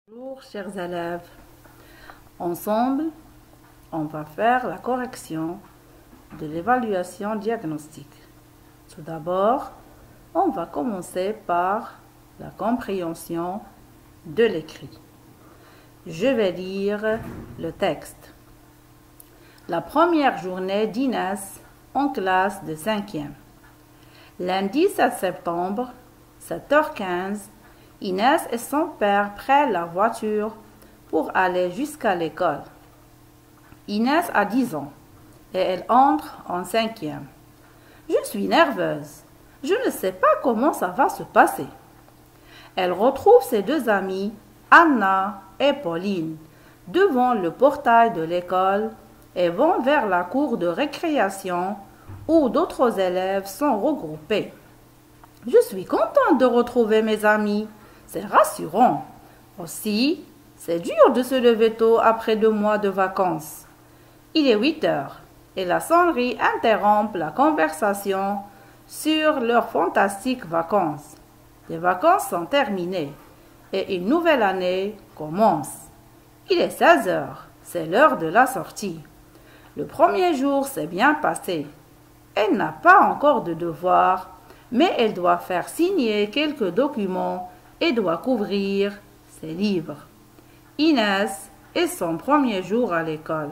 Bonjour chers élèves, ensemble on va faire la correction de l'évaluation diagnostique. Tout d'abord, on va commencer par la compréhension de l'écrit. Je vais lire le texte. La première journée d'Inès en classe de 5e. Lundi 7 septembre, 7h15, Inès et son père prennent la voiture pour aller jusqu'à l'école. Inès a 10 ans et elle entre en 5e. Je suis nerveuse. Je ne sais pas comment ça va se passer. Elle retrouve ses deux amies, Anna et Pauline, devant le portail de l'école et vont vers la cour de récréation où d'autres élèves sont regroupés. Je suis contente de retrouver mes amis. C'est rassurant. Aussi, c'est dur de se lever tôt après 2 mois de vacances. Il est 8 heures et la sonnerie interrompt la conversation sur leurs fantastiques vacances. Les vacances sont terminées et une nouvelle année commence. Il est 16 heures, c'est l'heure de la sortie. Le premier jour s'est bien passé. Elle n'a pas encore de devoirs, mais elle doit faire signer quelques documents et doit couvrir ses livres. Inès est son premier jour à l'école.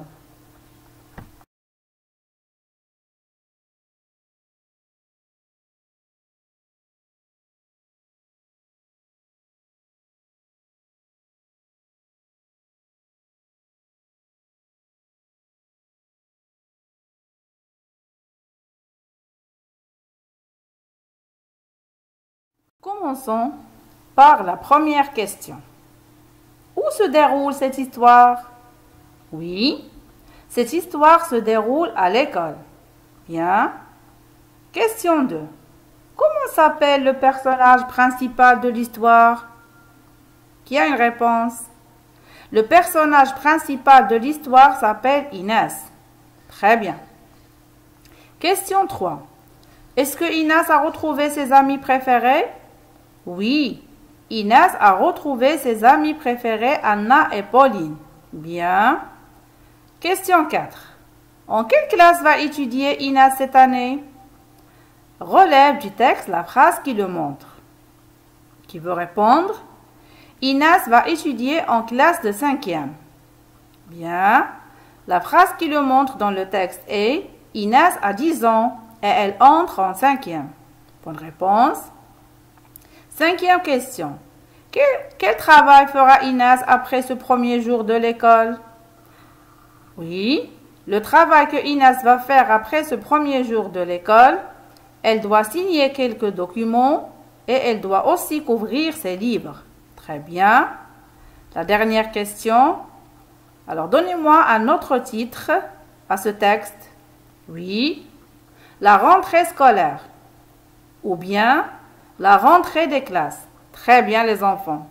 Commençons par la première question. Où se déroule cette histoire? Oui, cette histoire se déroule à l'école. Bien. Question 2. Comment s'appelle le personnage principal de l'histoire? Qui a une réponse? Le personnage principal de l'histoire s'appelle Inès. Très bien. Question 3. Est-ce que Inès a retrouvé ses amis préférés? Oui, Inès a retrouvé ses amis préférés Anna et Pauline. Bien. Question 4. En quelle classe va étudier Inès cette année? Relève du texte la phrase qui le montre. Qui veut répondre? Inès va étudier en classe de 5e. Bien. La phrase qui le montre dans le texte est Inès a 10 ans et elle entre en 5e. Bonne réponse. 5e question. Quel travail fera Inès après ce premier jour de l'école? Oui, le travail que Inès va faire après ce premier jour de l'école, elle doit signer quelques documents et elle doit aussi couvrir ses livres. Très bien. La dernière question. Alors, donnez-moi un autre titre à ce texte. Oui, la rentrée scolaire. Ou bien, la rentrée des classes. Très bien les enfants.